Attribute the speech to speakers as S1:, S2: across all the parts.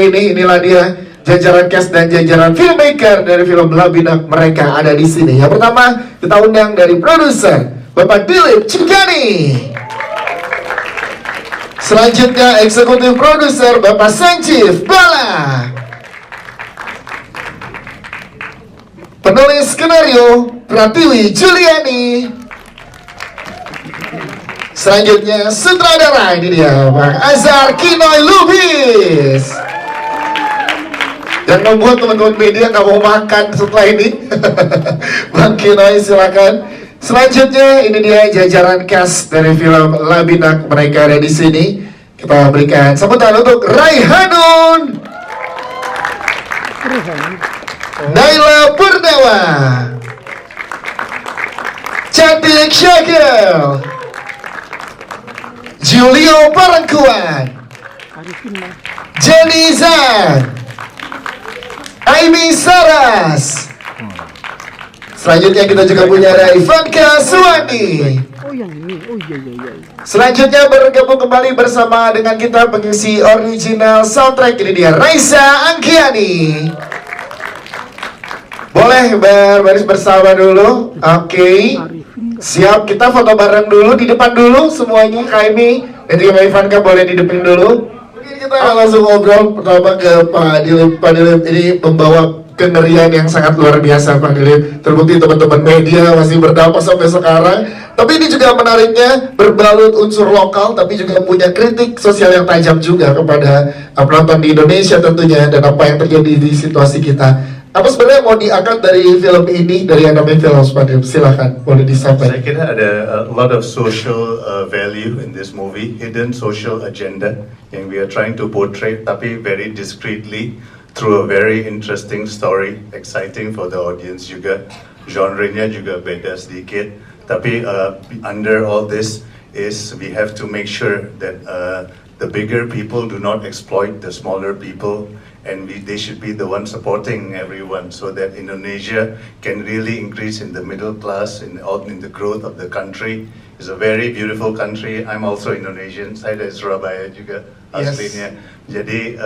S1: Inilah dia jajaran cast dan jajaran filmmaker dari film Labinak, mereka ada di sini. Yang pertama kita undang dari produser Bapak Dilip Cikani. Selanjutnya eksekutif produser Bapak Sanjeev Bala. Penulis skenario Pratiwi Juliani. Selanjutnya sutradara, ini dia Bang Azhar Kinoy Lubis. Yang membuat teman-teman media nggak mau makan setelah ini. Bang Kinoy silakan. Selanjutnya ini dia jajaran cast dari film Labinak, mereka ada di sini. Kita berikan sambutan untuk Raihanun, Naila Purnawa, Cantik Syakil, Julio Parangkuan, Jenny Zan, Aimi Saras. Selanjutnya kita juga punya ada Ivanka Suwandi.
S2: Oh yang ini, oh iya.
S1: Selanjutnya bergabung kembali bersama dengan kita pengisi original soundtrack, ini dia Raisa Angkiani. Boleh berbaris bersama dulu. Oke. Siap, kita foto bareng dulu di depan dulu semuanya. Kaimi dan juga Mbak Ivanka boleh di depan dulu. Mungkin kita langsung ngobrol pertama ke Pak Dilip. Pak Dilip ini membawa kengerian yang sangat luar biasa, Pak Dilip. Terbukti teman-teman media masih berdampak sampai sekarang. Tapi ini juga menariknya berbalut unsur lokal, tapi juga punya kritik sosial yang tajam juga kepada penonton di Indonesia tentunya, dan apa yang terjadi di situasi kita. Apa sebenarnya mau diangkat dari film ini, dari anime film, Pak Dilip? Silakan, boleh disampaikan.
S3: Saya kira ada a lot of social value in this movie, hidden social agenda yang we are trying to portray, tapi very discreetly through a very interesting story, exciting for the audience juga. Genre-nya juga beda sedikit, tapi under all this is we have to make sure that the bigger people do not exploit the smaller people, and they should be the ones supporting everyone so that Indonesia can really increase in the middle class in the growth of the country. It's a very beautiful country. I'm also Indonesian. Saya dari Surabaya juga aslinya. Jadi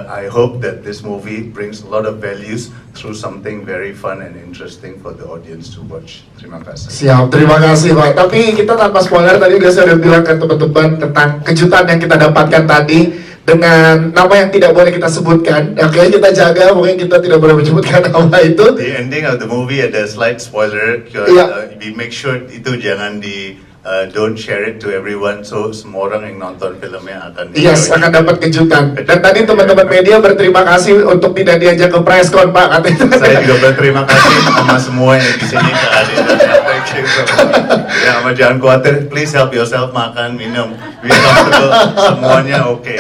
S3: I hope that this movie brings a lot of values through something very fun and interesting for the audience to watch. Terima kasih.
S1: Siap, terima kasih Pak. Tapi kita tanpa spoiler, tadi udah saya bilang ke teman-teman tentang kejutan yang kita dapatkan tadi dengan nama yang tidak boleh kita sebutkan. Oke, kita jaga, mungkin kita tidak boleh menyebutkan nama itu.
S3: The ending of the movie ada slight spoiler. We make sure itu jangan don't share it to everyone, so semua orang yang nonton filmnya akan
S1: akan dapat kejutan. Dan tadi teman-teman media berterima kasih untuk tidak diajak ke press con, Pak, katanya.
S3: Saya juga berterima kasih sama semua yang di sini kehadiran. Thank you so much. Ya, sama jangan khawatir, please help yourself, makan, minum, be comfortable, semuanya oke,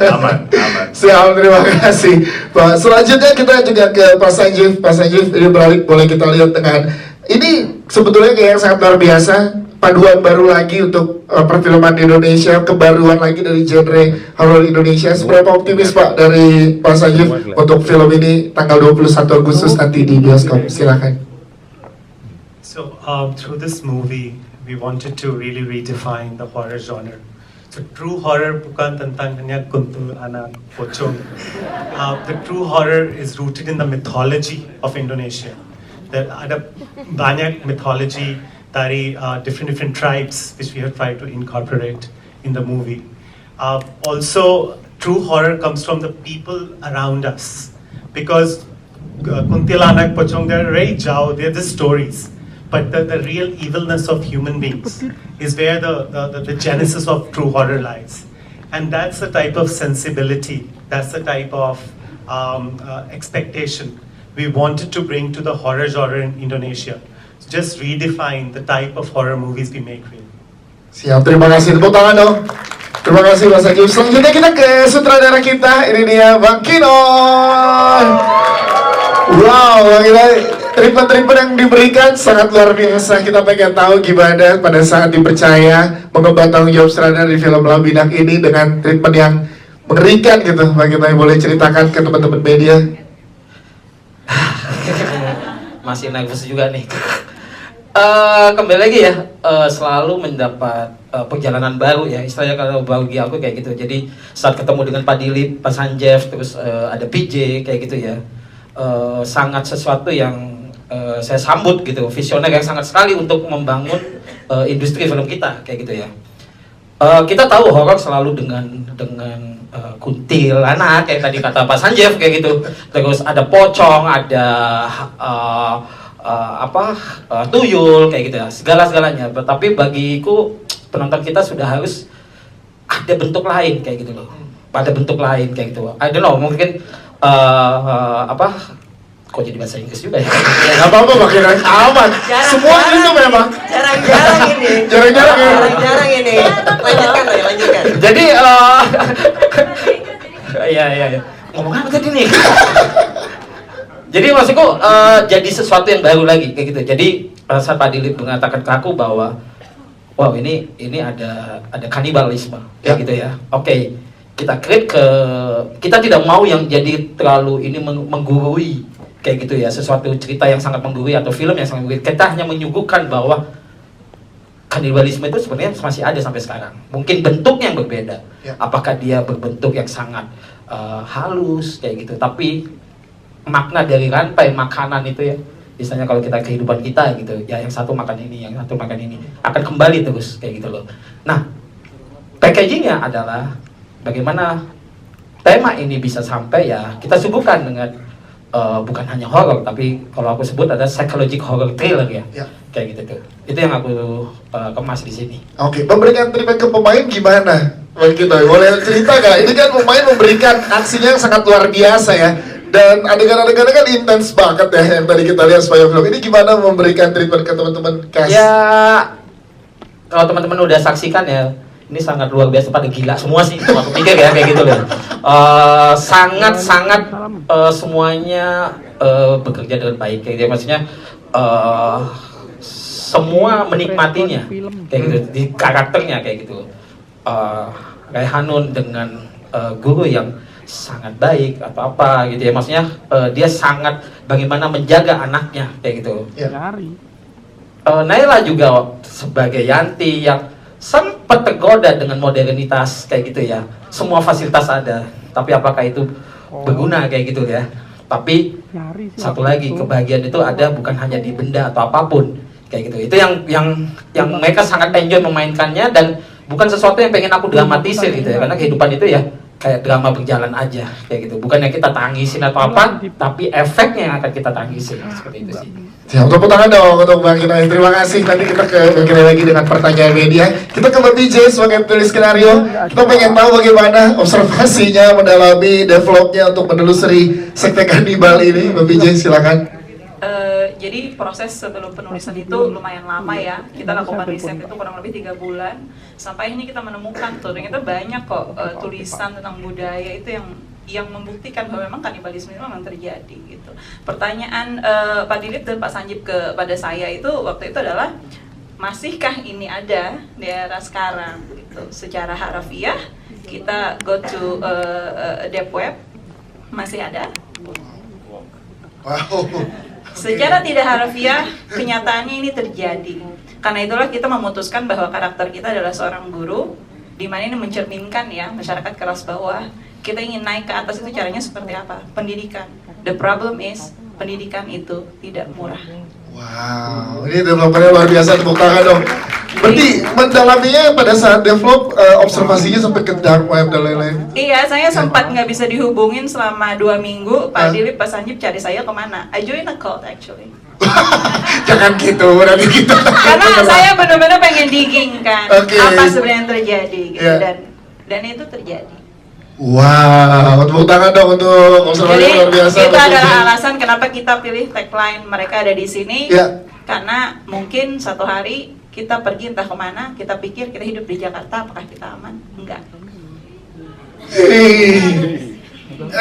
S3: aman.
S1: Siap, terima kasih Pak. Selanjutnya kita juga ke Pak Sanjeev. Pak Sanjeev, ini beralih, boleh kita lihat dengan ini sebetulnya kayak yang sangat luar biasa. Paduan baru lagi untuk perfilman di Indonesia, kebaruan lagi dari genre horror Indonesia. Seberapa optimis Pak dari Pak Sanjeev untuk film ini tanggal 21 Agustus nanti di bioskop? Silakan.
S4: So through this movie, we wanted to really redefine the horror genre. So true horror bukan tentang hanya kuntul anak pocong. The true horror is rooted in the mythology of Indonesia. There ada banyak mythology dari different tribes which we have tried to incorporate in the movie. Also, true horror comes from the people around us, because kuntilanak, pocong, they're very jao, they're the stories, but the real evilness of human beings is where the genesis of true horror lies. And that's the type of sensibility, that's the type of expectation we wanted to bring to the horror genre in Indonesia. Just redefine the type of horror movies we make really.
S1: Siap, terima kasih. Tepuk tangan dong. Terima kasih Mas Sanjeev. Selanjutnya kita ke sutradara kita. Ini dia Bang Kinoy. Wow, treatment yang diberikan sangat luar biasa. Kita pengen tahu gimana pada saat dipercaya mengemban tanggung jawab sutradara di film Labinak ini dengan treatment yang mengerikan gitu. Bang Kinoy boleh ceritakan ke teman-teman media?
S5: Masih nervous juga nih. Kembali lagi ya, selalu mendapat
S2: perjalanan baru ya, istilahnya kalau bagi aku kayak gitu. Jadi saat ketemu dengan Pak Dilip, Pak Sanjeev, terus ada PJ kayak gitu ya, sangat sesuatu yang saya sambut gitu, visioner yang sangat sekali untuk membangun industri film kita kayak gitu ya. Kita tahu horor selalu dengan kuntilanak kayak tadi kata Pak Sanjeev kayak gitu, terus ada pocong, ada tuyul kayak gitu ya, segala-segalanya. Tapi bagiku penonton kita sudah harus ada bentuk lain kayak gitu loh, pada bentuk lain kayak gitu. I don't know, mungkin kok jadi bahasa Inggris juga ya?
S1: Nggak apa-apa, makin aman. Semua itu memang
S5: Jarang-jarang ini.
S1: Jarang-jarang ya.
S5: Jarang-jarang ini. Lanjutkan.
S2: Jadi ya ngomong apa tadi nih? Jadi maksudku jadi sesuatu yang baru lagi kayak gitu. Jadi saat Pak Dilip mengatakan ke aku bahwa wow ini ada kanibalisme kayak gitu ya. Oke, kita kita tidak mau yang jadi terlalu ini menggurui kayak gitu ya, sesuatu cerita yang sangat menggurui atau film yang sangat menggurui. Kita hanya menyuguhkan bahwa kanibalisme itu sebenarnya masih ada sampai sekarang. Mungkin bentuknya yang berbeda.
S1: Ya.
S2: Apakah dia berbentuk yang sangat halus kayak gitu, tapi makna dari rantai makanan itu ya, misalnya kalau kita kehidupan kita gitu ya, yang satu makan ini, yang satu makan ini, akan kembali terus kayak gitu loh. Nah, packagingnya adalah bagaimana tema ini bisa sampai ya kita suguhkan dengan bukan hanya horror, tapi kalau aku sebut ada psychological horror thriller ya, kayak gitu tuh. Itu yang aku kemas di sini.
S1: Oke, memberikan treatment ke pemain gimana? Begitu, boleh cerita gak? Ini kan pemain memberikan aksinya yang sangat luar biasa ya. Dan adegan-adegannya kan intens banget ya, yang tadi kita lihat sepanjang film. Ini gimana memberikan treatment ke teman-teman cast?
S2: Ya, kalau teman-teman udah saksikan ya, ini sangat luar biasa, pada gila semua sih, aku pikir ya kayak gitu loh. Sangat-sangat semuanya bekerja dengan baik kayak gitu. Maksudnya semua menikmatinya kayak gitu, di karakternya kayak gitu. Raihanun dengan guru yang sangat baik atau apa gitu ya, maksudnya dia sangat bagaimana menjaga anaknya kayak gitu. Naila juga sebagai Yanti yang sempat tergoda dengan modernitas kayak gitu ya, semua fasilitas ada, tapi apakah itu berguna kayak gitu ya. Tapi satu lagi, kebahagiaan itu ada bukan hanya di benda atau apapun kayak gitu. Itu yang mereka sangat enjoy memainkannya, dan bukan sesuatu yang pengen aku dramatisir gitu ya, karena kehidupan itu ya kayak drama berjalan aja kayak gitu, bukan yang kita tangisin atau apa, tapi efeknya yang akan kita tangisin seperti itu sih.
S1: Siap, tepuk tangan dong untuk Bang Kinai. Terima kasih. Nanti kita ke Bang Kinai lagi dengan pertanyaan media. Kita ke Mbak PJ sebagai penulis skenario. Kita pengen tahu bagaimana observasinya, mendalami developnya untuk menelusuri sekte kanibal ini. Mbak PJ silakan.
S6: Jadi proses sebelum penulisan itu lumayan lama ya. Kita lakukan riset itu kurang lebih 3 bulan. Sampai ini kita menemukan tuh, ternyata banyak kok tulisan tentang budaya itu yang membuktikan bahwa memang kanibalisme itu memang terjadi gitu. Pertanyaan Pak Dilip dan Pak Sanjeev kepada saya itu waktu itu adalah, masihkah ini ada di era sekarang gitu. Secara harafiah kita go to deep web, masih ada.
S1: Wow.
S6: Secara tidak harfiah, kenyataannya ini terjadi. Karena itulah kita memutuskan bahwa karakter kita adalah seorang guru, di mana ini mencerminkan ya masyarakat kelas bawah. Kita ingin naik ke atas, itu caranya seperti apa? Pendidikan. The problem is, pendidikan itu tidak murah.
S1: Wow, ini developernya luar biasa, tepuk tangan dong. Berarti mendalaminya pada saat develop, observasinya sampai ke dark web dan lain-lain.
S6: Iya, saya sempat nggak bisa dihubungin selama 2 minggu. Pak Dilip, Pak Sanjeev cari saya kemana? I join a cult actually.
S1: Jangan gitu, nanti kita
S6: Karena saya benar-benar pengen digging kan,
S1: Oke.
S6: apa sebenarnya yang terjadi gitu.
S1: Yeah.
S6: Dan itu terjadi.
S1: Wow, tepuk tangan dong untuk observasi
S6: Jadi
S1: luar biasa.
S6: itu
S1: Mbak
S6: adalah
S1: PJ.
S6: alasan kenapa kita pilih tagline mereka ada di sini.
S1: Ya.
S6: Karena mungkin satu hari kita pergi entah kemana, kita pikir kita hidup di Jakarta, apakah kita aman? Enggak.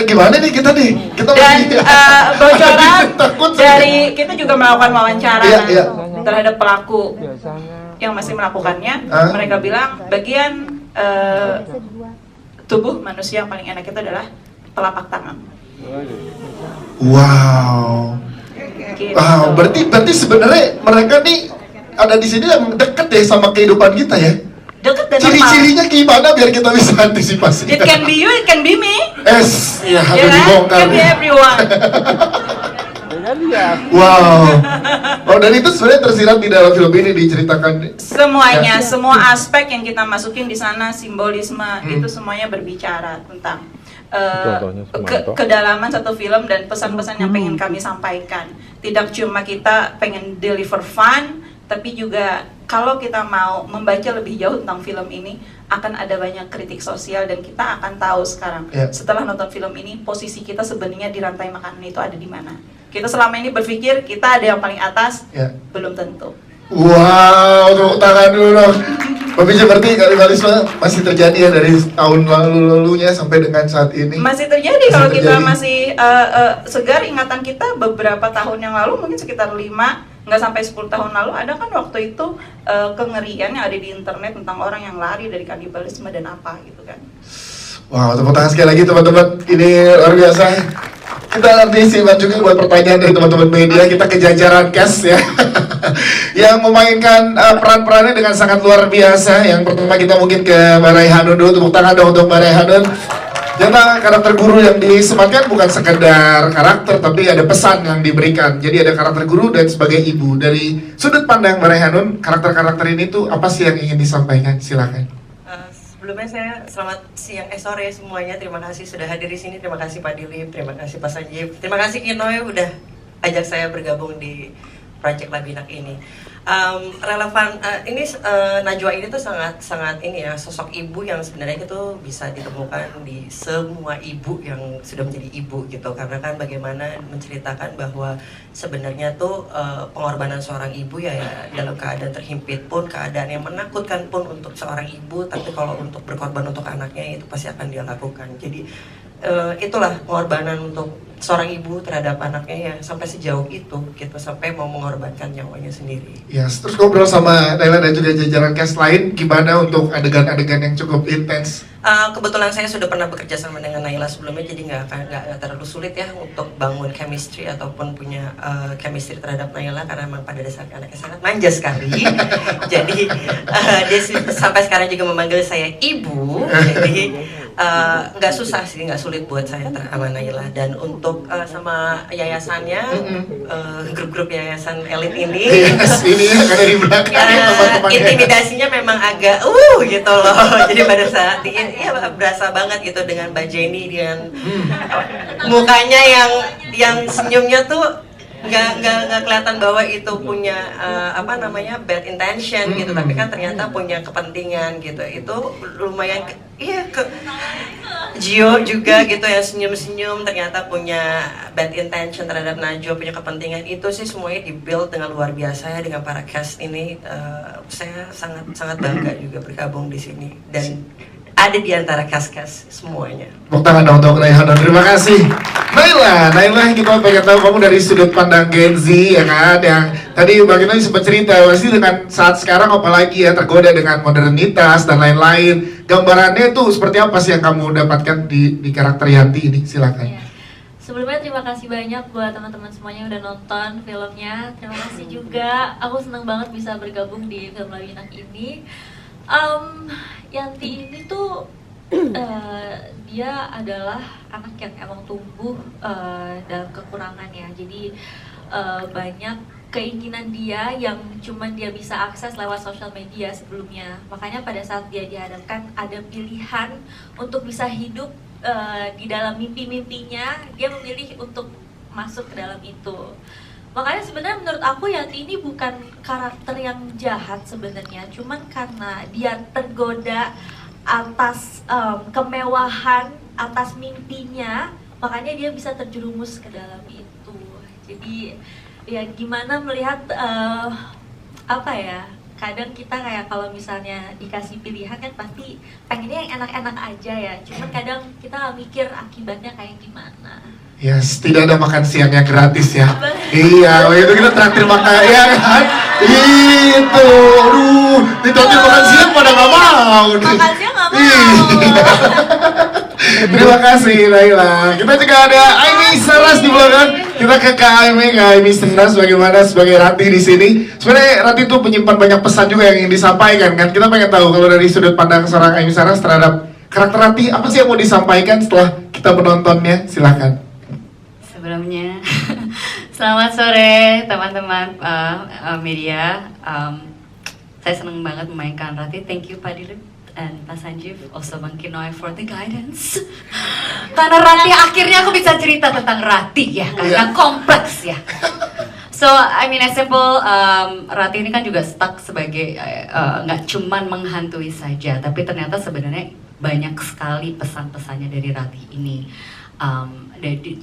S1: Gimana nih kita nih? Kita
S6: Dan
S1: masih-
S6: bocoran
S1: Takut
S6: dari kita juga melakukan wawancara
S1: Iya, iya.
S6: terhadap pelaku yang masih melakukannya. Mereka bilang bagian tubuh manusia yang paling enak itu adalah telapak tangan.
S1: Wow.
S6: Gitu.
S1: Wow, berarti sebenarnya mereka nih ada di sini yang deket ya sama kehidupan kita ya.
S6: deket dan normal.
S1: Ciri-cirinya gimana biar kita bisa antisipasi?
S6: It can be you, it can be me.
S1: Ya
S6: Ya
S1: harus
S6: kan?
S1: dibongkar.
S6: Can be everyone.
S1: Wow. Oh, dan itu sebenarnya tersirat di dalam film ini diceritakan.
S6: Semuanya,
S1: Ya.
S6: semua aspek yang kita masukin di sana, simbolisme itu semuanya berbicara tentang kedalaman satu film dan pesan-pesan yang pengen kami sampaikan. Tidak cuma kita pengen deliver fun, tapi juga kalau kita mau membaca lebih jauh tentang film ini, akan ada banyak kritik sosial dan kita akan tahu sekarang setelah nonton film ini posisi kita sebenarnya di rantai makanan itu ada di mana. Kita selama ini berpikir kita ada yang paling atas, belum tentu.
S1: Wow, tepuk tangan dulu dong. Tapi seperti kanibalisme masih terjadi ya dari tahun lalu-lalunya sampai dengan saat ini.
S6: Masih terjadi kalau kita masih segar ingatan kita beberapa tahun yang lalu, mungkin sekitar 5 nggak sampai 10 tahun lalu ada kan waktu itu kengerian yang ada di internet tentang orang yang lari dari kanibalisme dan apa gitu kan.
S1: Wow, tepuk tangan sekali lagi teman-teman. Ini luar biasa. Kita nanti simak juga buat pertanyaan dari teman-teman media. Kita ke jajaran cast ya yang memainkan peran-perannya dengan sangat luar biasa. Yang pertama kita mungkin ke Mbak Raihanun dulu. Tepuk tangan dong untuk Mbak Raihanun. Ternyata karakter guru yang disematkan bukan sekedar karakter, tapi ada pesan yang diberikan. Jadi ada karakter guru dan sebagai ibu. Dari sudut pandang Mbak Raihanun, karakter-karakter ini tuh apa sih yang ingin disampaikan? Silakan.
S5: Sebelumnya saya selamat siang, sore semuanya. Terima kasih sudah hadir di sini. Terima kasih Pak Dilip, terima kasih Pak Sanjib, terima kasih Kinoy udah ajak saya bergabung di Project Labinak ini. Relevan ini Najwa ini tuh sangat ini ya, sosok ibu yang sebenarnya itu bisa ditemukan di semua ibu yang sudah menjadi ibu gitu, karena kan bagaimana menceritakan bahwa sebenarnya tuh pengorbanan seorang ibu ya dalam keadaan terhimpit pun, keadaan yang menakutkan pun untuk seorang ibu, tapi kalau untuk berkorban untuk anaknya itu pasti akan dia lakukan. Jadi itulah pengorbanan untuk seorang ibu terhadap anaknya ya, sampai sejauh itu gitu, sampai mau mengorbankan nyawanya sendiri.
S1: Yes, terus ngobrol sama Naila dan juga jajaran cast lain gimana untuk adegan-adegan yang cukup intens?
S5: Kebetulan saya sudah pernah bekerja sama dengan Naila sebelumnya, jadi nggak terlalu sulit ya untuk bangun chemistry ataupun punya chemistry terhadap Naila, karena memang pada dasarnya anaknya sangat manja sekali. Jadi dia sampai sekarang juga memanggil saya ibu. Jadi nggak susah sih, nggak sulit buat saya sama Naila. Dan untuk sama yayasannya, grup-grup yayasan elit ini,
S1: ini ada di belakang teman-teman.
S5: intimidasinya memang agak gitu loh. Jadi pada saat ya berasa banget gitu dengan Mbak Jenny, dengan mukanya yang senyumnya tuh nggak kelihatan bahwa itu punya bad intention gitu, tapi kan ternyata punya kepentingan gitu. Itu lumayan Gio juga gitu ya, senyum-senyum ternyata punya bad intention terhadap Najwa, punya kepentingan. Itu sih semuanya di-build dengan luar biasa ya, dengan para cast ini. Saya sangat bangga juga bergabung di sini dan ada di antara cast-cast semuanya.
S1: Tepuk tangan dong untuk Raihanun, terima kasih. Naila kita pengen tahu kamu dari sudut pandang Gen Z ya kan, yang tadi bagaimana sempat cerita pasti dengan saat sekarang apalagi ya tergoda dengan modernitas dan lain-lain. Gambarannya itu seperti apa sih yang kamu dapatkan di karakter Yanti ini? Silakan.
S7: Ya. Sebelumnya terima kasih banyak buat teman-teman semuanya yang udah nonton filmnya. Terima kasih juga, aku senang banget bisa bergabung di film Labinak ini. Yanti ini tuh dia adalah anak yang emang tumbuh dalam kekurangannya. Jadi banyak keinginan dia yang cuman dia bisa akses lewat sosial media sebelumnya. Makanya pada saat dia dihadapkan ada pilihan untuk bisa hidup di dalam mimpi-mimpinya, dia memilih untuk masuk ke dalam itu. Makanya sebenarnya menurut aku Yanti ini bukan karakter yang jahat sebenarnya, cuman karena dia tergoda atas kemewahan, atas mimpinya, makanya dia bisa terjerumus ke dalam itu. Jadi ya gimana melihat kadang kita kayak kalau misalnya dikasih pilihan kan pasti pengennya yang enak-enak aja ya, cuman kadang kita nggak mikir akibatnya kayak gimana.
S1: Yes, tidak ada makan siangnya gratis ya. Iya, waktu itu kita traktir makan ya kan. Itu, aduh, ditraktir makan siang pada nggak mau.
S7: Makan siang nggak mau.
S1: Terima kasih Naila. Kita juga ada Aini Saras di belakang. Kita ke Kak Amy Senas bagaimana sebagai Ratih di sini. Sebenarnya Ratih tuh menyimpan banyak pesan juga yang ingin disampaikan kan. Kita pengen tahu kalau dari sudut pandang seorang Amy Senas terhadap karakter Ratih, apa sih yang mau disampaikan setelah kita menontonnya? Silakan.
S8: Sebelumnya, selamat sore teman-teman media. Saya senang banget memainkan Ratih. Thank you Pak Dilip and Pak Sanjeev, also Bang Kinoy for the guidance. Karena Ratih, akhirnya aku bisa cerita tentang Ratih ya, karena kompleks ya. So, I mean as simple, Ratih ini kan juga stuck sebagai nggak cuman menghantui saja, tapi ternyata sebenarnya banyak sekali pesan-pesannya dari Ratih ini.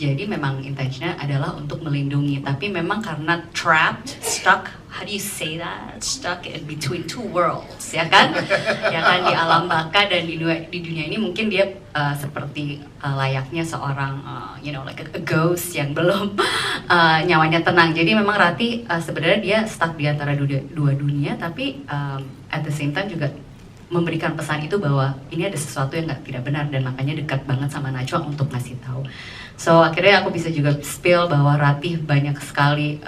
S8: Jadi memang intensinya adalah untuk melindungi, tapi memang karena trapped, stuck, how do you say that? Stuck in between two worlds, ya kan? Ya kan, di alam baka dan di dunia ini mungkin dia seperti layaknya seorang you know like a ghost yang belum nyawanya tenang. Jadi memang Ratih sebenarnya dia stuck di antara dua dunia, tapi at the same time juga memberikan pesan itu bahwa ini ada sesuatu yang tidak benar, dan makanya dekat banget sama Najwa untuk ngasih tahu. So akhirnya aku bisa juga spill bahwa Ratih banyak sekali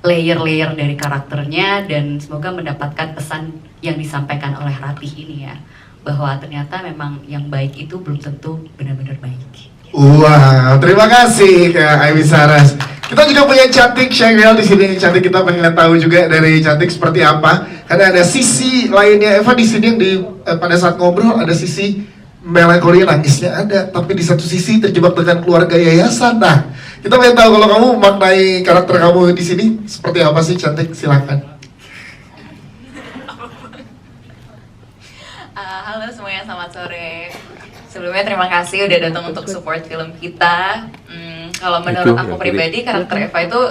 S8: layer-layer dari karakternya, dan semoga mendapatkan pesan yang disampaikan oleh Ratih ini ya, bahwa ternyata memang yang baik itu belum tentu benar-benar baik.
S1: Wah, terima kasih Kak Amy Saras. Kita juga punya Cantik Shangrel di sini. Cantik, kita pengen tahu juga dari Cantik seperti apa. Karena ada sisi lainnya Eva di sini yang pada saat ngobrol ada sisi melankoli, nangisnya ada, tapi di satu sisi terjebak dengan keluarga yayasan. Nah, kita pengen tahu kalau kamu maknai karakter kamu di sini seperti apa sih, Cantik? Silakan.
S8: Halo semuanya, selamat sore. Sebelumnya terima kasih udah datang untuk support film kita. Kalau menurut aku pribadi, karakter Eva itu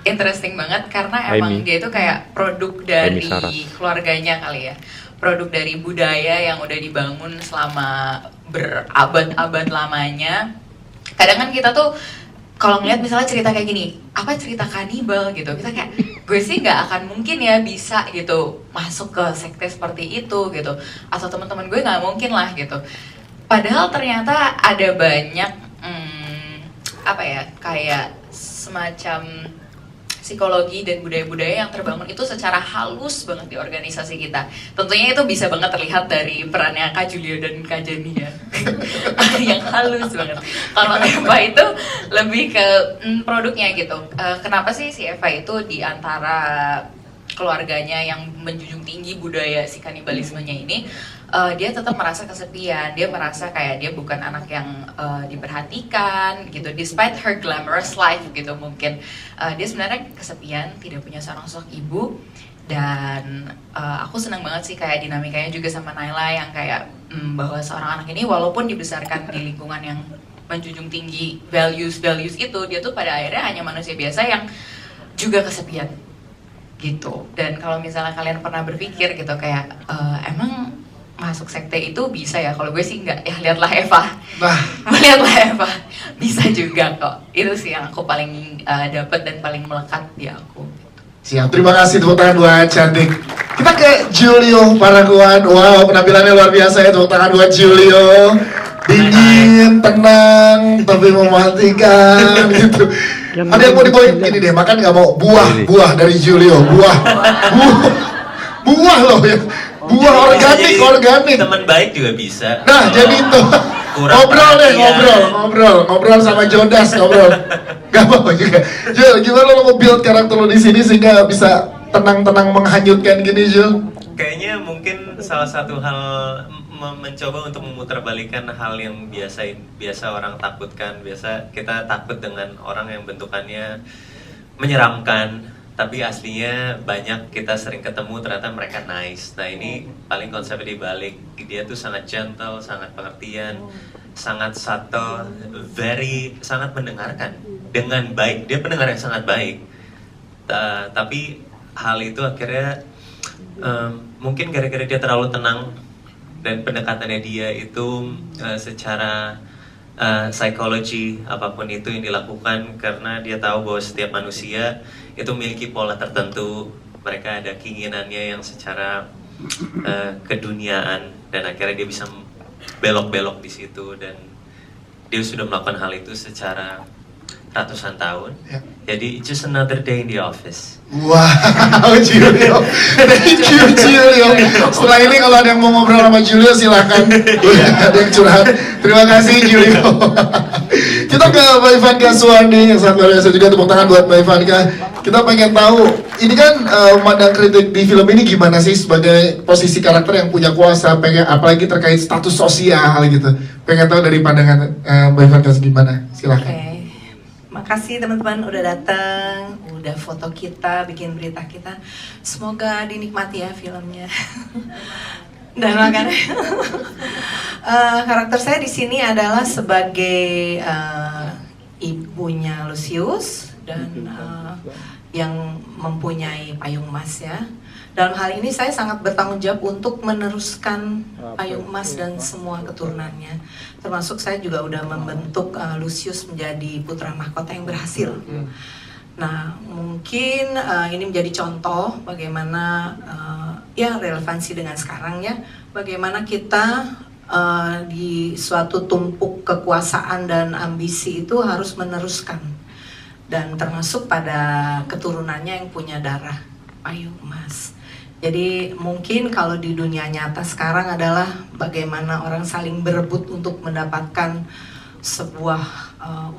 S8: interesting banget karena emang dia itu kayak produk dari keluarganya kali ya. Produk dari budaya yang udah dibangun selama berabad-abad lamanya. Kadang kan kita tuh kalau ngeliat misalnya cerita kayak gini, apa cerita kanibal gitu, kita kayak gue sih nggak akan mungkin ya bisa gitu masuk ke sekte seperti itu gitu, atau teman-teman gue nggak mungkin lah gitu. Padahal ternyata ada banyak apa ya, kayak semacam psikologi dan budaya-budaya yang terbangun itu secara halus banget di organisasi kita. Tentunya itu bisa banget terlihat dari perannya Kak Julia dan Kak Jenny ya. Yang halus banget. Kalau Eva itu lebih ke produknya gitu. Kenapa sih si Eva itu di antara keluarganya yang menjunjung tinggi budaya si kanibalismenya ini, dia tetap merasa kesepian, dia merasa kayak dia bukan anak yang diperhatikan gitu, despite her glamorous life gitu mungkin. Dia sebenarnya kesepian, tidak punya seorang sosok ibu, dan aku senang banget sih kayak dinamikanya juga sama Naila yang kayak bahwa seorang anak ini walaupun dibesarkan di lingkungan yang menjunjung tinggi values itu, dia tuh pada akhirnya hanya manusia biasa yang juga kesepian gitu. Dan kalau misalnya kalian pernah berpikir gitu kayak emang masuk sekte itu bisa ya, kalau gue sih enggak ya, lihatlah Eva. Lihatlah Eva, bisa juga kok. Itu sih yang aku paling dapat dan paling melekat di aku.
S1: Siap, terima kasih, tepuk tangan buat Cantik. Kita ke Julio Paraguan. Wow, penampilannya luar biasa ya, tepuk tangan buat Julio. Dingin, tenang, tapi mematikan gitu. Ada yang mau dibawain gini deh, makan nggak mau buah dari Julio, buah loh ya, buah organik.
S9: Teman baik juga bisa.
S1: Nah, jadi itu ngobrol deh, ngobrol sama Jodas, ngobrol. Gak mau juga. Jul, gimana lo mau build karakter lo di sini sehingga bisa tenang-tenang menghanyutkan gini, Jul?
S9: Kayaknya mungkin salah satu hal mencoba untuk memutarbalikkan hal yang biasa orang takutkan. Biasa kita takut dengan orang yang bentukannya menyeramkan, tapi aslinya banyak kita sering ketemu ternyata mereka nice. Nah ini paling konsepnya dibalik, dia tuh sangat gentle, sangat pengertian, sangat subtle, sangat mendengarkan dengan baik. Dia pendengar yang sangat baik, tapi hal itu akhirnya mungkin gara-gara dia terlalu tenang dan pendekatannya dia itu secara psikologi apapun itu yang dilakukan, karena dia tahu bahwa setiap manusia itu memiliki pola tertentu, mereka ada keinginannya yang secara keduniaan, dan akhirnya dia bisa belok-belok di situ, dan dia sudah melakukan hal itu secara ratusan tahun.
S1: Ya.
S9: Jadi just another day in the office.
S1: Wow, Julio. Thank you, Julio. Setelah ini kalau ada yang mau ngobrol sama Julio silahkan. Ada yang curhat. Terima kasih, Julio. Kita ke Mbak Ivanka Suwandi yang sangat luar biasa juga, tepuk tangan buat Mbak Ivanka. Kita pengen tahu, ini kan memandang kritik di film ini gimana sih sebagai posisi karakter yang punya kuasa, pengen apalagi terkait status sosial gitu. Pengen tahu dari pandangan Mbak Ivanka gimana? Silahkan.
S10: Makasih teman-teman udah datang, udah foto kita, bikin berita kita. Semoga dinikmati ya filmnya. Dan makanya karakter saya di sini adalah sebagai ibunya Lucius dan yang mempunyai payung emas ya. Dalam hal ini saya sangat bertanggung jawab untuk meneruskan payung emas dan semua keturunannya. Termasuk saya juga udah membentuk Lucius menjadi putra mahkota yang berhasil. Nah, mungkin ini menjadi contoh bagaimana ya relevansi dengan sekarang ya. Bagaimana kita di suatu tumpuk kekuasaan dan ambisi itu harus meneruskan. Dan termasuk pada keturunannya yang punya darah payung emas. Jadi mungkin kalau di dunia nyata sekarang adalah bagaimana orang saling berebut untuk mendapatkan sebuah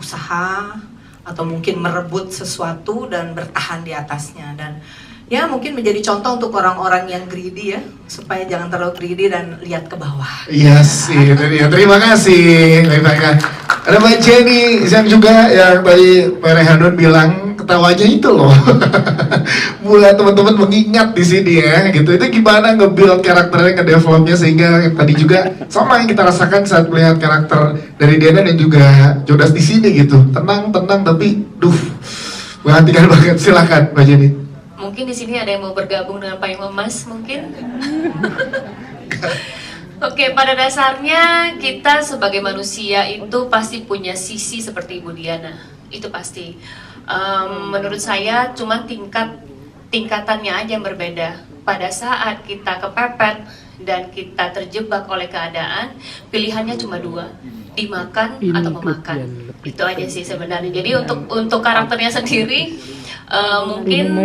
S10: usaha atau mungkin merebut sesuatu dan bertahan di atasnya. Dan ya mungkin menjadi contoh untuk orang-orang yang greedy ya, supaya jangan terlalu greedy dan lihat ke bawah.
S1: Iya sih, itu dia. Terima kasih Mbak Ivanka. Ada Mbak Jenny yang juga yang tadi Pak Rehanun bilang ketawanya itu loh. Buat teman-teman mengingat di sini ya, gitu. Itu gimana nge-build karakternya, nge-developnya sehingga tadi juga sama yang kita rasakan saat melihat karakter dari Diana dan juga Jodas di sini gitu. Tenang tapi menghatikan banget. Silakan Mbak Jenny.
S11: Mungkin di sini ada yang mau bergabung dengan payung emas mungkin. Oke, pada dasarnya kita sebagai manusia itu pasti punya sisi seperti Ibu Diana, itu pasti. Menurut saya cuma tingkatannya aja yang berbeda. Pada saat kita kepepet dan kita terjebak oleh keadaan, pilihannya cuma dua, dimakan atau memakan. Itu aja sih sebenarnya. Jadi untuk karakternya sendiri, mungkin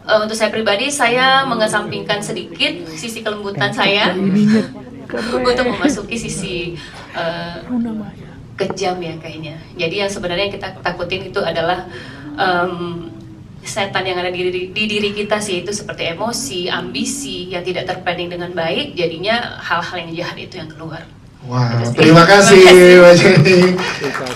S11: untuk saya pribadi, saya mengesampingkan sedikit sisi kelembutan saya untuk memasuki sisi kejam ya kayaknya. Jadi yang sebenarnya kita takutin itu adalah setan yang ada di diri kita sih, itu seperti emosi, ambisi yang tidak terplanning dengan baik, jadinya hal-hal yang jahat itu yang keluar.
S1: Wah, terima kasih Mbak Jenny.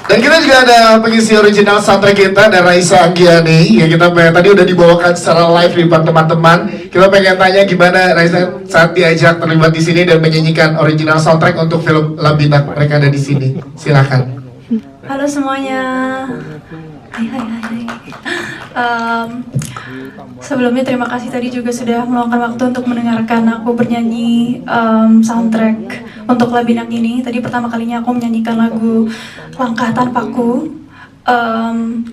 S1: Dan kita juga ada pengisi original soundtrack kita, ada Raisa Anggiani yang kita tadi udah dibawakan secara live di depan teman-teman. Kita pengen tanya gimana Raisa saat diajak terlibat di sini dan menyanyikan original soundtrack untuk film Labinak, mereka ada di sini. Silakan.
S12: Halo semuanya. Hai. Sebelumnya terima kasih tadi juga sudah meluangkan waktu untuk mendengarkan aku bernyanyi soundtrack untuk Labinak ini. Tadi pertama kalinya aku menyanyikan lagu Langkah Tanpaku.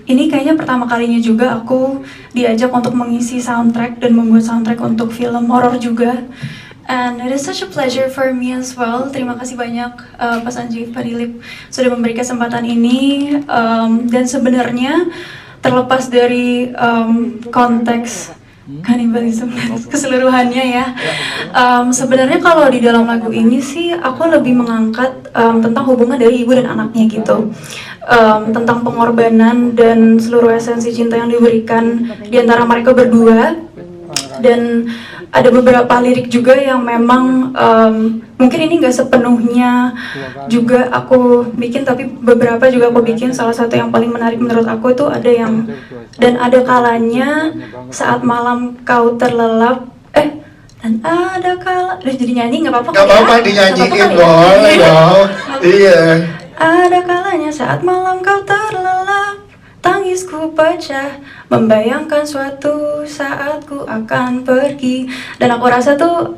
S12: Ini kayaknya pertama kalinya juga aku diajak untuk mengisi soundtrack dan membuat soundtrack untuk film horor juga. And it is such a pleasure for me as well. Terima kasih banyak Pak Sanjeev, Pak Dilip sudah memberi kesempatan ini. Dan sebenarnya terlepas dari konteks kanibalisme keseluruhannya ya, sebenarnya kalau di dalam lagu ini sih aku lebih mengangkat tentang hubungan dari ibu dan anaknya gitu, tentang pengorbanan dan seluruh esensi cinta yang diberikan di antara mereka berdua. Dan ada beberapa lirik juga yang memang mungkin ini nggak sepenuhnya juga aku bikin, tapi beberapa juga aku bikin. Salah satu yang paling menarik menurut aku itu ada yang dan ada kalanya saat malam kau terlelap dan ada kala jadi nyanyi nggak apa-apa?
S1: Nggak apa-apa dinyanyiin boleh dong. Iya.
S12: Ada kalanya saat malam kau terlelap, tangisku pecah, membayangkan suatu saat ku akan pergi. Dan aku rasa tuh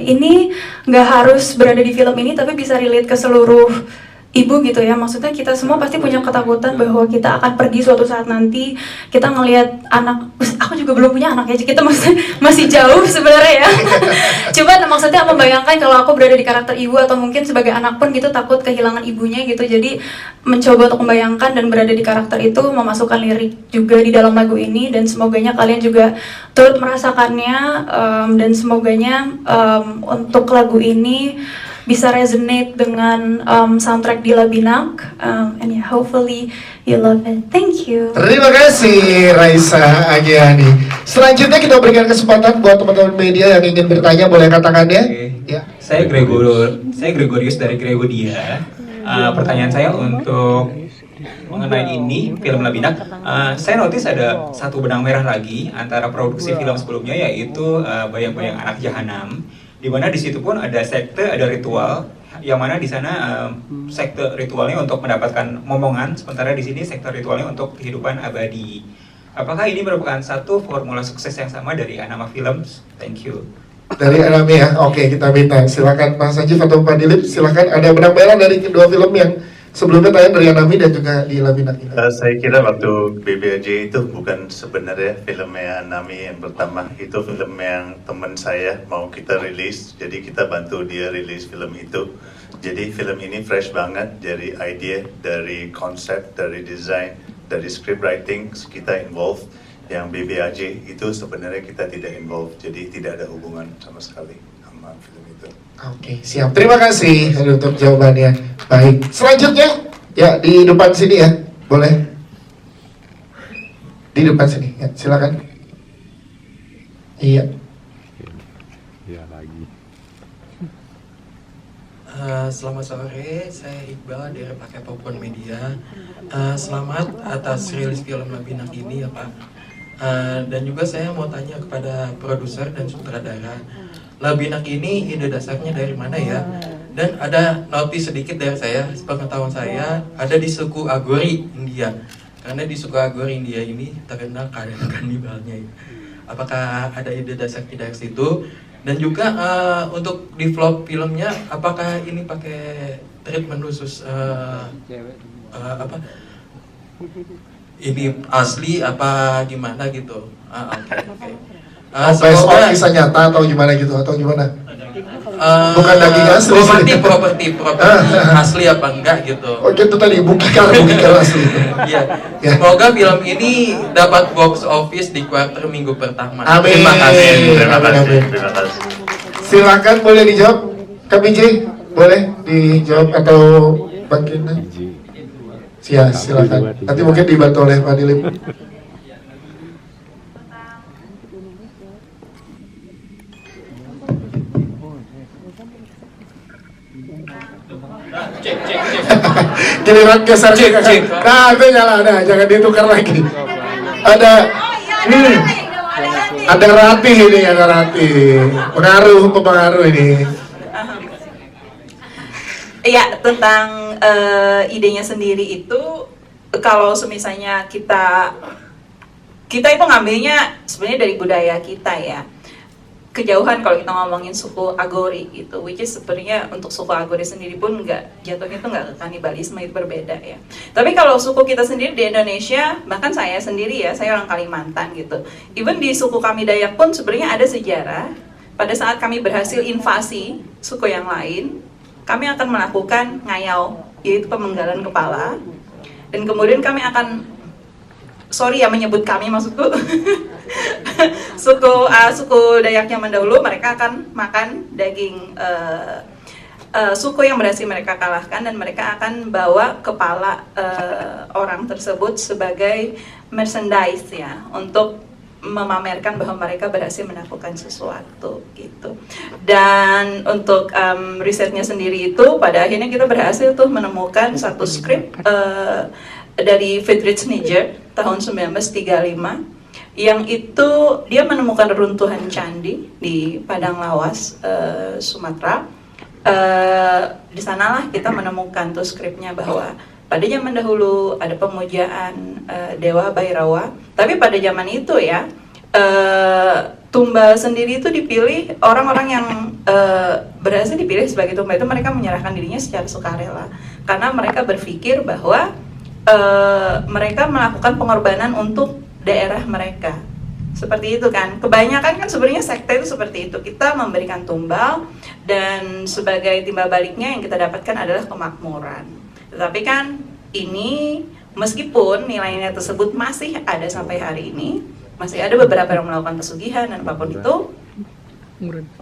S12: ini nggak harus berada di film ini, tapi bisa relate ke seluruh ibu gitu ya, maksudnya kita semua pasti punya ketakutan bahwa kita akan pergi suatu saat nanti, kita ngelihat anak, aku juga belum punya anak ya, kita masih jauh sebenarnya ya. Cuman maksudnya membayangkan kalau aku berada di karakter ibu atau mungkin sebagai anak pun gitu takut kehilangan ibunya gitu, jadi mencoba untuk membayangkan dan berada di karakter itu, memasukkan lirik juga di dalam lagu ini, dan semoganya kalian juga turut merasakannya, dan semoganya untuk lagu ini bisa resonate dengan soundtrack di Labinak, and yeah, hopefully you love it. Thank you.
S1: Terima kasih Raisa Agiani. Selanjutnya kita berikan kesempatan buat teman-teman media yang ingin bertanya, boleh katakannya. Ya.
S13: Saya Gregorius dari Gregodia. Pertanyaan saya untuk mengenai ini film Labinak, saya notice ada satu benang merah lagi antara produksi film sebelumnya, yaitu Bayang-Bayang Anak Jahanam, di mana di situ pun ada sekte, ada ritual, yang mana di sana sekte ritualnya untuk mendapatkan momongan, sementara di sini sekte ritualnya untuk kehidupan abadi. Apakah ini merupakan satu formula sukses yang sama dari Anama Films? Thank you.
S1: Dari Anami ya, oke, kita minta. Silakan Mas Sajif atau Pak Dilip, silakan. Ada benang merah dari kedua film yang sebelumnya tayang dari Anami dan juga di Labinak ini.
S3: Saya kira waktu BBAJ itu bukan sebenarnya filmnya Anami yang pertama, itu film yang teman saya mau kita rilis, jadi kita bantu dia rilis film itu. Jadi film ini fresh banget dari ide, dari konsep, dari desain, dari script writing, kita involve. Yang BBAJ itu sebenarnya kita tidak involve, jadi tidak ada hubungan sama sekali sama film itu.
S1: Oke, siap. Terima kasih untuk jawabannya. Baik, selanjutnya ya di depan sini ya, boleh. Di depan sini, ya, silakan. Iya.
S14: Iya lagi.
S15: Selamat sore, saya Iqbal dari Pakai Popcorn Media. Selamat atas rilis film Labinak ini ya Pak. Dan juga saya mau tanya kepada produser dan sutradara, Labinak ini ide dasarnya dari mana ya? Dan ada notis sedikit dari saya, sepengetahuan saya ada di suku Agori India. Karena di suku Agori India ini terkenal keadaan kanibalnya. Apakah ada ide dasarnya dari situ? Dan juga untuk di vlog filmnya, apakah ini pakai treatment khusus apa? Ini asli apa gimana gitu?
S1: Semoga kisah nyata atau gimana gitu atau gimana? Bukan daging asli.
S15: Properti asli apa enggak gitu?
S1: Oh gitu tadi bukikar asli.
S15: Iya. Semoga film ini dapat box office di kuartal minggu pertama.
S1: Amin.
S15: Terima kasih.
S3: Terima kasih.
S1: Silakan boleh dijawab, Kak BJ, boleh dijawab atau Bang Kina? Ya, silakan. Nanti mungkin dibantu oleh Pak Dilip. Giliran geser cek. Nah, itu nyala, nah, jangan ditukar lagi. Ada Rati ini, ada Rati. Pengaruh ini.
S6: Iya, tentang idenya sendiri itu, kalau semisalnya kita itu ngambilnya sebenarnya dari budaya kita ya. Kejauhan kalau kita ngomongin suku Agori gitu, which is sebenarnya untuk suku Agori sendiri pun jatuhnya itu nggak ke kanibalisme, itu berbeda ya. Tapi kalau suku kita sendiri di Indonesia, bahkan saya sendiri ya, saya orang Kalimantan gitu. Even di suku kami Dayak pun sebenarnya ada sejarah. Pada saat kami berhasil invasi suku yang lain, kami akan melakukan ngayau, yaitu pemenggalan kepala, dan kemudian kami akan, sorry ya menyebut kami, maksudku suku Dayak yang mendahulu, mereka akan makan daging suku yang berhasil mereka kalahkan, dan mereka akan bawa kepala orang tersebut sebagai merchandise ya, untuk memamerkan bahwa mereka berhasil melakukan sesuatu gitu. Dan untuk risetnya sendiri itu pada akhirnya kita berhasil tuh menemukan satu skrip dari Friedrich Nietzsche tahun 1935 yang itu dia menemukan runtuhan candi di Padang Lawas, Sumatera. Di sanalah kita menemukan tuh skripnya bahwa pada zaman dahulu ada pemujaan Dewa Bhairawa, tapi pada zaman itu ya tumbal sendiri itu dipilih orang-orang yang berhasil dipilih sebagai tumbal itu mereka menyerahkan dirinya secara sukarela karena mereka berpikir bahwa mereka melakukan pengorbanan untuk daerah mereka. Seperti itu kan, kebanyakan kan sebenarnya sekte itu seperti itu, kita memberikan tumbal dan sebagai timbal baliknya yang kita dapatkan adalah kemakmuran. Tetapi kan ini meskipun nilai-nilai tersebut masih ada sampai hari ini, masih ada beberapa yang melakukan pesugihan dan apapun itu,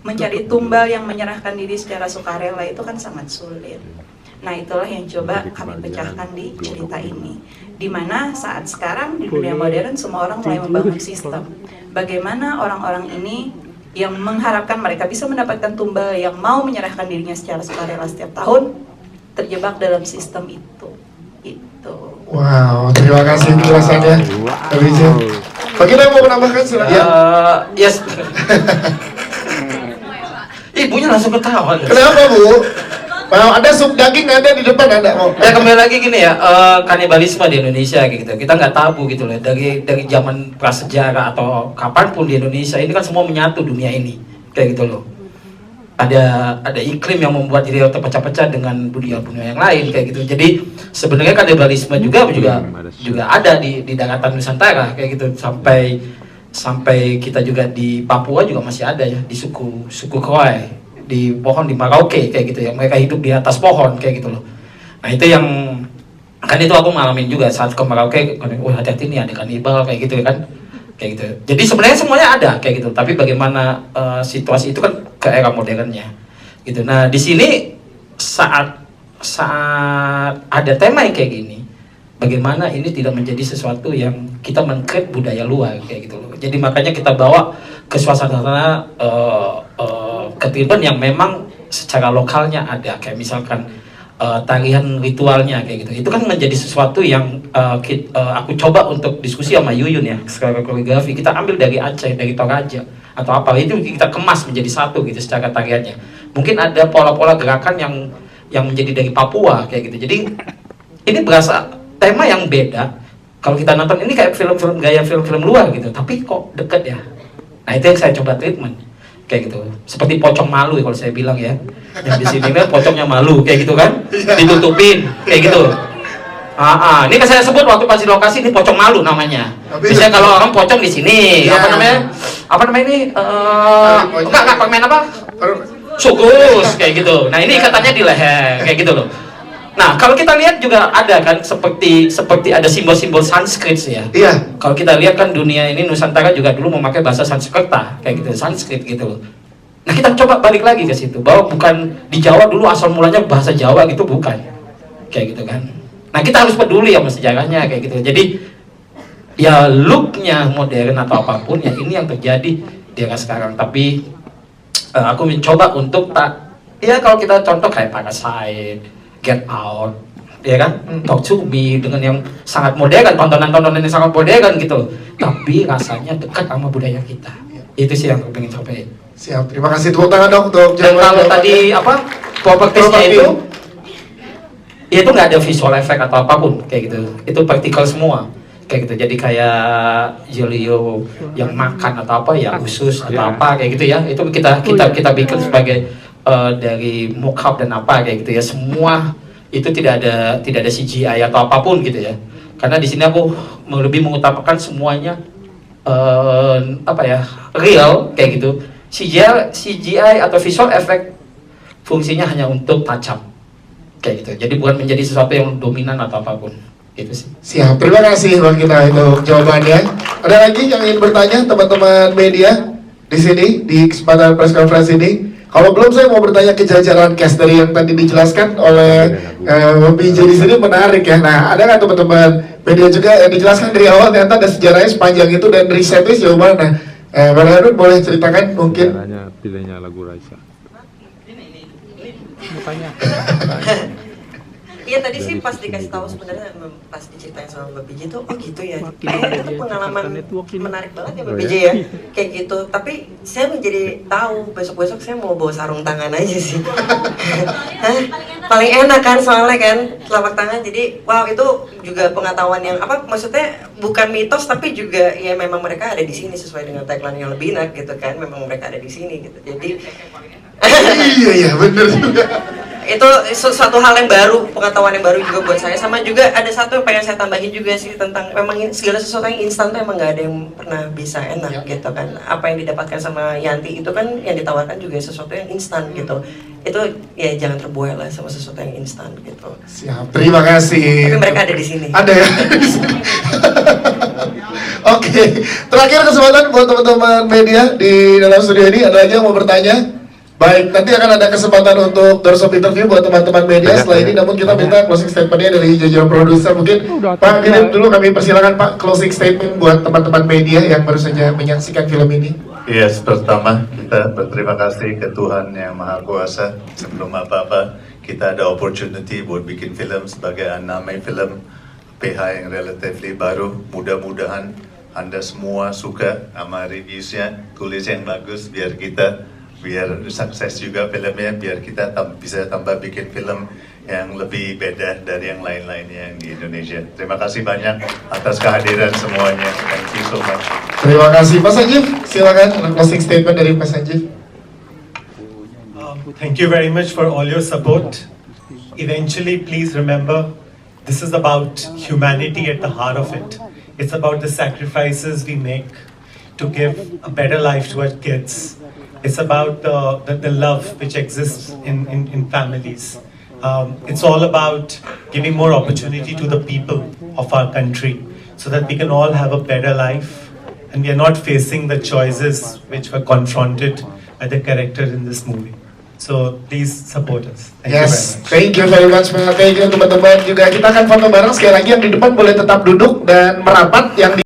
S6: mencari tumbal yang menyerahkan diri secara sukarela itu kan sangat sulit. Nah itulah yang coba kami pecahkan di cerita ini, dimana saat sekarang di dunia modern semua orang mulai membangun sistem. Bagaimana orang-orang ini yang mengharapkan mereka bisa mendapatkan tumbal yang mau menyerahkan dirinya secara sukarela setiap tahun terjebak dalam sistem itu.
S1: Wow, terima kasih penjelasannya. Bagi yang mau menambahkan silakan.
S2: Yes. Ibunya langsung ketawa.
S1: Kenapa Bu? Ada sup daging ada di depan ada mau.
S2: Ya kembali lagi gini ya, kanibalisme di Indonesia gitu. Kita nggak tabu gitu loh dari zaman prasejarah atau kapanpun di Indonesia ini kan semua menyatu dunia ini kayak gitu loh. Ada iklim yang membuat diri terpecah-pecah dengan budaya-budaya yang lain kayak gitu. Jadi sebenarnya kanibalisme juga ada di daratan Nusantara kayak gitu sampai kita juga di Papua juga masih ada ya di suku Khoi. Di pohon di Merauke kayak gitu ya, mereka hidup di atas pohon kayak gitu loh. Nah itu yang kan itu aku ngalamin juga saat ke Merauke, wah hati-hati nih ada kanibal kayak gitu kan, kayak gitu. Jadi sebenarnya semuanya ada kayak gitu, tapi bagaimana situasi itu kan ke era modernnya gitu. Nah di sini saat ada tema yang kayak gini, bagaimana ini tidak menjadi sesuatu yang kita mengkritik budaya luar kayak gitu loh. Jadi makanya kita bawa ke suasana ketirban yang memang secara lokalnya ada, kayak misalkan tarian ritualnya kayak gitu. Itu kan menjadi sesuatu yang aku coba untuk diskusi sama Yuyun ya, secara koreografi kita ambil dari Aceh, dari Toraja atau apa itu kita kemas menjadi satu gitu secara tariannya. Mungkin ada pola-pola gerakan yang menjadi dari Papua kayak gitu. Jadi ini berasa tema yang beda. Kalau kita nonton ini kayak film-film gaya film-film luar gitu, tapi kok deket ya. Nah itu yang saya coba treatment kayak gitu, seperti pocong malu ya kalau saya bilang ya, yang di sini kan pocongnya malu kayak gitu kan, ditutupin kayak gitu. Ini kan saya sebut waktu pas di lokasi ini pocong malu namanya. Biasanya kalau orang pocong di sini apa namanya ini enggak permen apa? Sukus kayak gitu. Nah ini ikatannya di leher kayak gitu loh. Nah kalau kita lihat juga ada kan seperti ada simbol-simbol Sanskrit ya.
S1: Iya.
S2: Kalau kita lihat kan dunia ini Nusantara juga dulu memakai bahasa Sanskerta kayak gitu, Sanskrit gitu loh. Nah kita coba balik lagi ke situ bahwa bukan di Jawa dulu asal mulanya bahasa Jawa gitu, bukan kayak gitu kan. Nah kita harus peduli sama sejarahnya kayak gitu. Jadi ya looknya modern atau apapun ya ini yang terjadi di era sekarang. Tapi aku mencoba untuk ya kalau kita contoh kayak Parasite, Get Out, ya kan, Talk to Me dengan yang sangat modern, tontonan-tontonan yang sangat modern gitu, tapi rasanya dekat sama budaya kita. Itu sih yang aku pengen sampaikan.
S1: Siap, terima kasih, tepuk tangan dong untuk
S2: dan kalau tadi apa propertiesnya itu nggak ada visual effect atau apapun kayak gitu, itu praktikal semua kayak gitu. Jadi kayak Julio yang makan atau apa ya usus atau apa kayak gitu ya, itu kita bikin sebagai dari mockup dan apa kayak gitu ya, semua itu tidak ada CGI atau apapun gitu ya, karena di sini aku lebih mengutamakan semuanya real kayak gitu. CGI atau visual effect fungsinya hanya untuk touch up kayak gitu, jadi bukan menjadi sesuatu yang dominan atau apapun itu sih.
S1: Siap, terima kasih Bang kita untuk jawabannya. Ada lagi yang ingin bertanya teman-teman media di sini di kesempatan press conference ini? Kalau belum, saya mau bertanya ke jajaran cast dari yang tadi dijelaskan oleh BJ di sini, menarik ya. Nah, ada nggak teman-teman media juga yang dijelaskan dari awal ternyata ada sejarahnya sepanjang itu dan risetnya sejauh mana? Bang Harun boleh ceritakan mungkin?
S14: Pilihnya lagu Raisa. Mukanya.
S5: Iya tadi sih pas dikasih tahu sebenarnya pas diceritain sama Mbak Biji tuh oh gitu ya. Itu pengalaman menarik banget ya Mbak Biji ya. Kayak gitu. Tapi saya menjadi tahu besok-besok saya mau bawa sarung tangan aja sih. Hah? Paling enak kan soalnya kan telapak tangan. Jadi wow itu juga pengetahuan yang apa maksudnya bukan mitos tapi juga ya memang mereka ada di sini sesuai dengan tagline yang lebih enak gitu kan. Memang mereka ada di sini gitu. Jadi
S1: iya bener juga.
S5: Itu suatu hal yang baru, pengetahuan yang baru juga buat saya. Sama juga ada satu yang pengen saya tambahin juga sih tentang memang segala sesuatu yang instan tuh emang nggak ada yang pernah bisa enak gitu kan. Apa yang didapatkan sama Yanti itu kan yang ditawarkan juga sesuatu yang instan gitu. Itu ya jangan terbuai lah sama sesuatu yang instan gitu.
S1: Siap, terima kasih.
S5: Tapi mereka ada di sini.
S1: Ada ya. Oke, terakhir kesempatan buat teman-teman media di dalam studio ini. Ada lagi yang mau bertanya? Baik, nanti akan ada kesempatan untuk doors of interview buat teman-teman media setelah ini. Namun kita minta closing statementnya dari jajaran produser. Mungkin Pak kirim dulu, kami persilakan Pak closing statement buat teman-teman media yang baru saja menyaksikan film ini.
S3: Yes, pertama kita berterima kasih ke Tuhan Yang Maha Kuasa. Sebelum apa-apa, kita ada opportunity buat bikin film sebagai namanya film PH yang relatively baru. Mudah-mudahan Anda semua suka sama reviewsnya, tulis yang bagus biar sukses juga filmnya, biar kita bisa tambah bikin film yang lebih beda dari yang lain-lainnya yang di Indonesia. Terima kasih banyak atas kehadiran semuanya. Thank you so much.
S1: Terima kasih, Mas Sanjeev. Silakan closing statement dari Mas Sanjeev.
S4: Thank you very much for all your support. Eventually, please remember, this is about humanity at the heart of it. It's about the sacrifices we make to give a better life to our kids. It's about the love which exists in families. It's all about giving more opportunity to the people of our country so that we can all have a better life and we are not facing the choices which were confronted by the character in this movie. So please support us.
S1: Thank you very much. Thank you teman-teman juga. Kita akan foto bareng sekali lagi. Yang di depan boleh tetap duduk dan merapat. Yang di